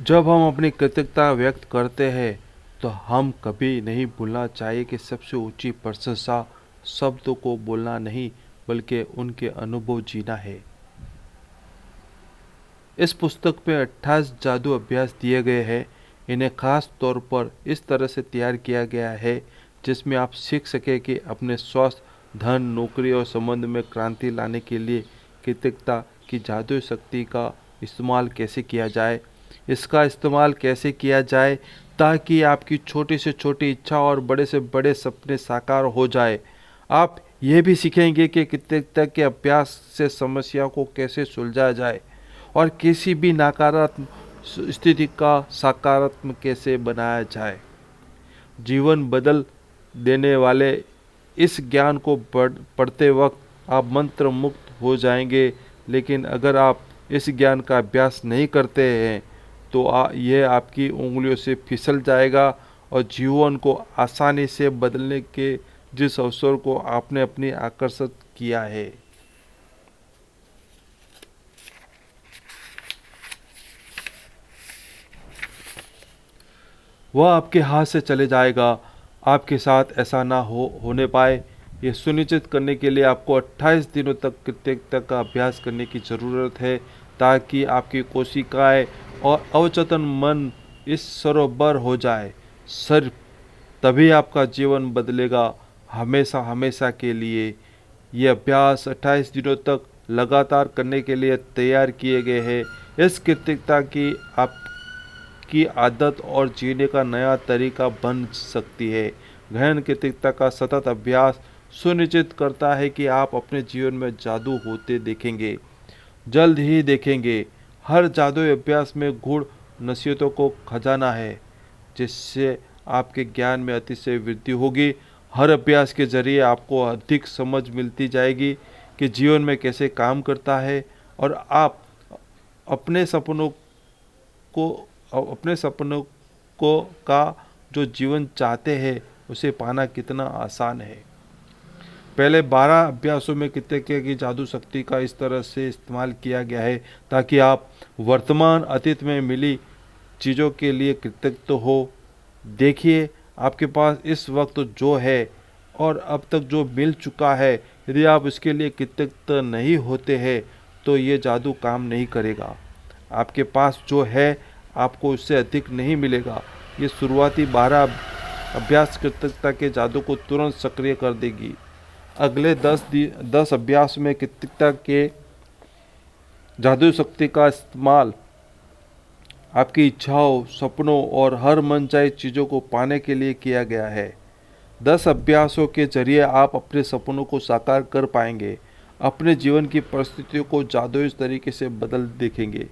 जब हम अपनी कृतज्ञता व्यक्त करते हैं तो हम कभी नहीं भूलना चाहिए कि सबसे ऊंची प्रशंसा शब्दों को बोलना नहीं बल्कि उनके अनुभव जीना है। इस पुस्तक में 28 जादू अभ्यास दिए गए हैं। इन्हें खास तौर पर इस तरह से तैयार किया गया है जिसमें आप सीख सके कि अपने स्वास्थ्य, धन, नौकरी और संबंध में क्रांति लाने के लिए कृतज्ञता की जादुई शक्ति का इस्तेमाल कैसे किया जाए। इसका इस्तेमाल कैसे किया जाए ताकि आपकी छोटी से छोटी इच्छा और बड़े से बड़े सपने साकार हो जाए। आप ये भी सीखेंगे कि कृतज्ञता के अभ्यास से समस्या को कैसे सुलझाया जाए और किसी भी नकारात्मक स्थिति का सकारात्मक कैसे बनाया जाए। जीवन बदल देने वाले इस ज्ञान को पढ़ते वक्त आप मंत्र मुक्त हो जाएंगे, लेकिन अगर आप इस ज्ञान का अभ्यास नहीं करते हैं तो यह आपकी उंगलियों से फिसल जाएगा और जीवन को आसानी से बदलने के जिस अवसर को आपने अपनी आकर्षित किया है वह आपके हाथ से चले जाएगा। आपके साथ ऐसा ना होने पाए, ये सुनिश्चित करने के लिए आपको 28 दिनों तक कृतज्ञता का अभ्यास करने की ज़रूरत है ताकि आपकी कोशिकाएं और अवचेतन मन इस सरोवर हो जाए। सिर्फ तभी आपका जीवन बदलेगा, हमेशा हमेशा के लिए। ये अभ्यास 28 दिनों तक लगातार करने के लिए तैयार किए गए हैं। इस कृतज्ञता की आपकी आदत और जीने का नया तरीका बन सकती है। गहन कृतज्ञता का सतत अभ्यास सुनिश्चित करता है कि आप अपने जीवन में जादू होते देखेंगे, जल्द ही देखेंगे। हर जादुई अभ्यास में गूढ़ नसीहतों को खजाना है जिससे आपके ज्ञान में अतिशय वृद्धि होगी। हर अभ्यास के जरिए आपको अधिक समझ मिलती जाएगी कि जीवन में कैसे काम करता है और आप अपने सपनों को अपने सपनों को का जो जीवन चाहते हैं उसे पाना कितना आसान है। पहले 12 अभ्यासों में कृतज्ञता की जादू शक्ति का इस तरह से इस्तेमाल किया गया है ताकि आप वर्तमान अतीत में मिली चीज़ों के लिए कृतज्ञ हो। देखिए, आपके पास इस वक्त जो है और अब तक जो मिल चुका है, यदि आप इसके लिए कृतज्ञ नहीं होते हैं तो ये जादू काम नहीं करेगा। आपके पास जो है आपको उससे अधिक नहीं मिलेगा। ये शुरुआती 12 अभ्यास कृतज्ञता के जादू को तुरंत सक्रिय कर देगी। अगले 10 अभ्यास में कृतज्ञता के जादुई शक्ति का इस्तेमाल आपकी इच्छाओं, सपनों और हर मनचाही चीज़ों को पाने के लिए किया गया है। 10 अभ्यासों के जरिए आप अपने सपनों को साकार कर पाएंगे, अपने जीवन की परिस्थितियों को जादुई तरीके से बदल देखेंगे।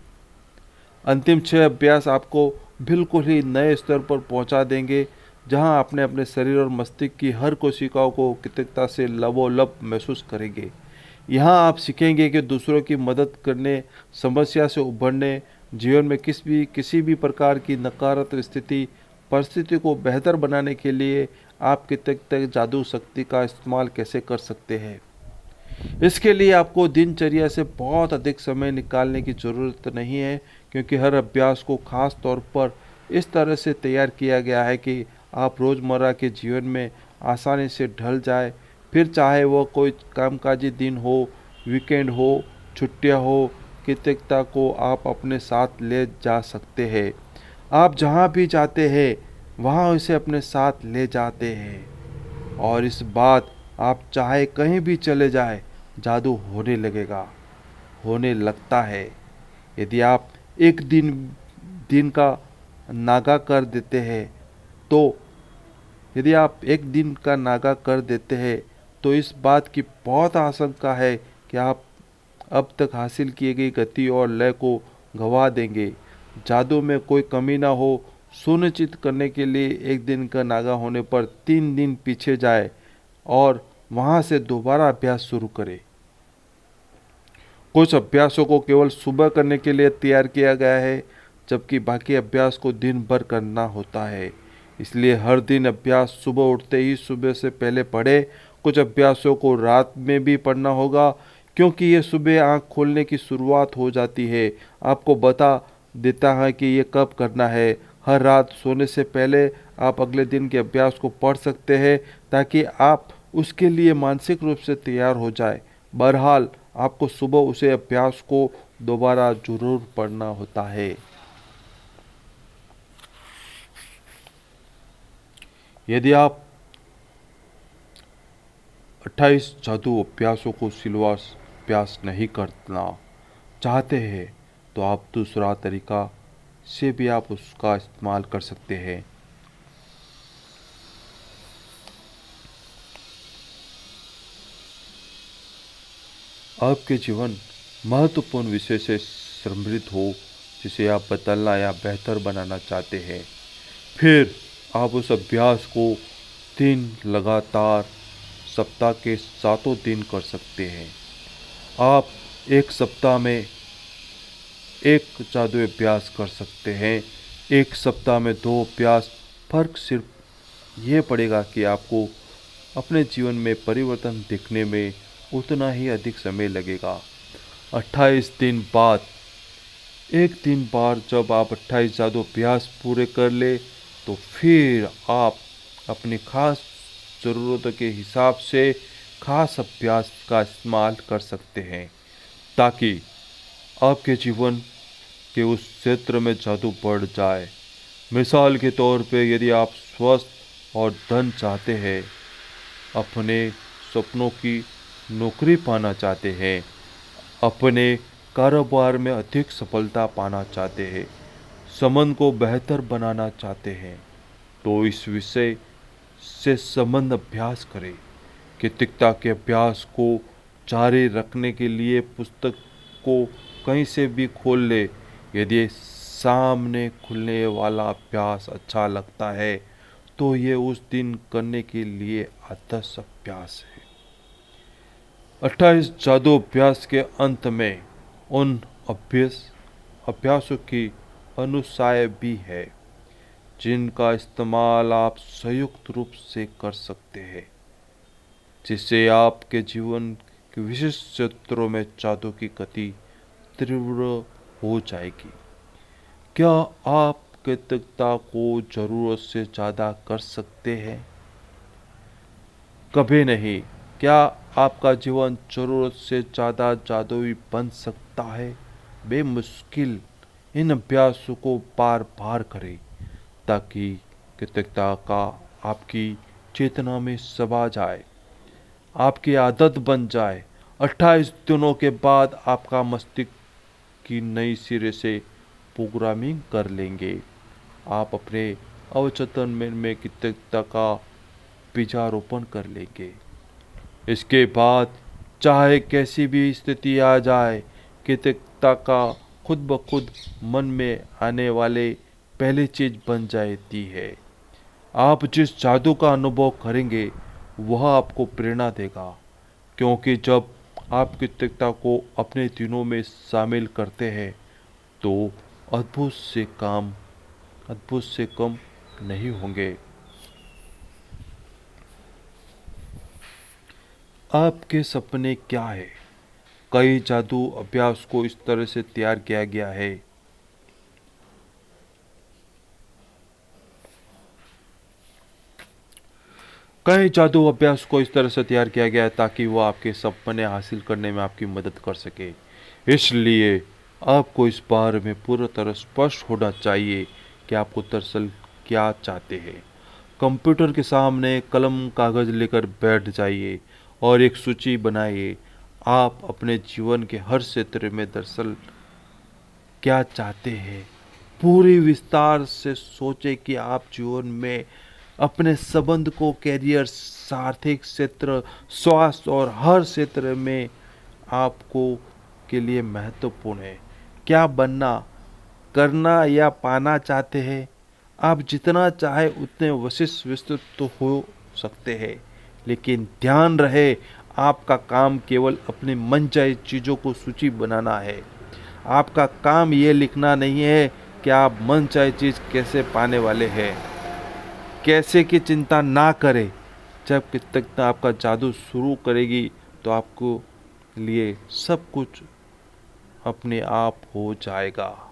अंतिम 6 अभ्यास आपको बिल्कुल ही नए स्तर पर पहुंचा देंगे जहां आपने अपने शरीर और मस्तिष्क की हर कोशिकाओं को कृतज्ञता से लबोलब महसूस करेंगे। यहाँ आप सीखेंगे कि दूसरों की मदद करने, समस्या से उभरने, जीवन में किसी भी प्रकार की नकारात्मक परिस्थिति को बेहतर बनाने के लिए आप कृतज्ञता जादू शक्ति का इस्तेमाल कैसे कर सकते हैं। इसके लिए आपको दिनचर्या से बहुत अधिक समय निकालने की ज़रूरत नहीं है क्योंकि हर अभ्यास को खास तौर पर इस तरह से तैयार किया गया है कि आप रोज़मर्रा के जीवन में आसानी से ढल जाए। फिर चाहे वह कोई कामकाजी दिन हो, वीकेंड हो, छुट्टियां हो, कृतज्ञता को आप अपने साथ ले जा सकते हैं। आप जहाँ भी जाते हैं वहाँ उसे अपने साथ ले जाते हैं और इस बात आप चाहे कहीं भी चले जाए जादू होने लगेगा, होने लगता है। यदि आप एक दिन का नागा कर देते हैं तो यदि आप एक दिन का नागा कर देते हैं तो इस बात की बहुत आशंका है कि आप अब तक हासिल की गई गति और लय को गंवा देंगे। जादू में कोई कमी ना हो सुनिश्चित करने के लिए एक दिन का नागा होने पर 3 दिन पीछे जाए और वहां से दोबारा अभ्यास शुरू करें। कुछ अभ्यासों को केवल सुबह करने के लिए तैयार किया गया है जबकि बाकी अभ्यास को दिन भर करना होता है। इसलिए हर दिन अभ्यास सुबह उठते ही सुबह से पहले पढ़े। कुछ अभ्यासों को रात में भी पढ़ना होगा क्योंकि ये सुबह आँख खोलने की शुरुआत हो जाती है। आपको बता देता है कि ये कब करना है। हर रात सोने से पहले आप अगले दिन के अभ्यास को पढ़ सकते हैं ताकि आप उसके लिए मानसिक रूप से तैयार हो जाए। बहरहाल आपको सुबह उसे अभ्यास को दोबारा जरूर पढ़ना होता है। यदि आप 28 जादू अभ्यासों को सिलवास अभ्यास नहीं करना चाहते हैं तो आप दूसरा तरीका से भी आप उसका इस्तेमाल कर सकते हैं। आपके जीवन महत्वपूर्ण विषय से समृद्ध हो जिसे आप बदलना या बेहतर बनाना चाहते हैं। फिर आप उस अभ्यास को 3 लगातार सप्ताह के 7 दिन कर सकते हैं। आप एक सप्ताह में एक जादू अभ्यास कर सकते हैं, एक सप्ताह में 2 अभ्यास। फर्क सिर्फ ये पड़ेगा कि आपको अपने जीवन में परिवर्तन दिखने में उतना ही अधिक समय लगेगा। 28 दिन बाद एक दिन बाद जब आप 28 जादू अभ्यास पूरे कर ले तो फिर आप अपनी खास ज़रूरतों के हिसाब से खास अभ्यास का इस्तेमाल कर सकते हैं ताकि आपके जीवन के उस क्षेत्र में जादू बढ़ जाए। मिसाल के तौर पे यदि आप स्वस्थ और धन चाहते हैं, अपने सपनों की नौकरी पाना चाहते हैं, अपने कारोबार में अधिक सफलता पाना चाहते हैं, संबंध को बेहतर बनाना चाहते हैं, तो इस विषय से संबंध अभ्यास करें। कृतज्ञता के अभ्यास को जारी रखने के लिए पुस्तक को कहीं से भी खोल ले। यदि सामने खुलने वाला अभ्यास अच्छा लगता है तो ये उस दिन करने के लिए आदर्श अभ्यास है। 28 जादू अभ्यास के अंत में उन अभ्यासों की अनुसाय भी है जिनका इस्तेमाल आप संयुक्त रूप से कर सकते हैं, जिससे आपके जीवन के विशिष्ट क्षेत्रों में जादू की गति तीव्र हो जाएगी। क्या आप कृतज्ञता को जरूरत से ज़्यादा कर सकते हैं? कभी नहीं। क्या आपका जीवन जरूरत से ज़्यादा जादुई बन सकता है? बेमुश्किल इन अभ्यासों को बार बार करें ताकि कृतज्ञता का आपकी चेतना में समा जाए, आपकी आदत बन जाए। 28 दिनों के बाद आपका मस्तिष्क की नई सिरे से प्रोग्रामिंग कर लेंगे। आप अपने अवचेतन में कृतज्ञता का बीजारोपण कर लेंगे। इसके बाद चाहे कैसी भी स्थिति आ जाए, कृतज्ञता का खुद ब खुद मन में आने वाले पहली चीज बन जाती है। आप जिस जादू का अनुभव करेंगे वह आपको प्रेरणा देगा, क्योंकि जब आप कृतज्ञता को अपने दिनों में शामिल करते हैं तो अद्भुत से कम नहीं होंगे। आपके सपने क्या है? कई जादू अभ्यास को इस तरह से तैयार किया गया है ताकि वो आपके सपने हासिल करने में आपकी मदद कर सके। इसलिए आपको इस बारे में पूरी तरह स्पष्ट होना चाहिए कि आपको दरअसल क्या चाहते हैं। कंप्यूटर के सामने कलम कागज लेकर बैठ जाइए और एक सूची बनाइए। आप अपने जीवन के हर क्षेत्र में दरअसल क्या चाहते हैं। पूरी विस्तार से सोचें कि आप जीवन में अपने संबंध को, कैरियर, आर्थिक क्षेत्र, स्वास्थ्य और हर क्षेत्र में आपको के लिए महत्वपूर्ण है। क्या बनना, करना या पाना चाहते हैं? आप जितना चाहे उतने विस्तृत तो हो सकते हैं, लेकिन ध्यान रहे आपका काम केवल अपनी मनचाही चीज़ों को सूची बनाना है। आपका काम ये लिखना नहीं है कि आप मनचाही चीज़ कैसे पाने वाले हैं। कैसे की चिंता ना करें। जब कृतज्ञता आपका जादू शुरू करेगी तो आपको लिए सब कुछ अपने आप हो जाएगा।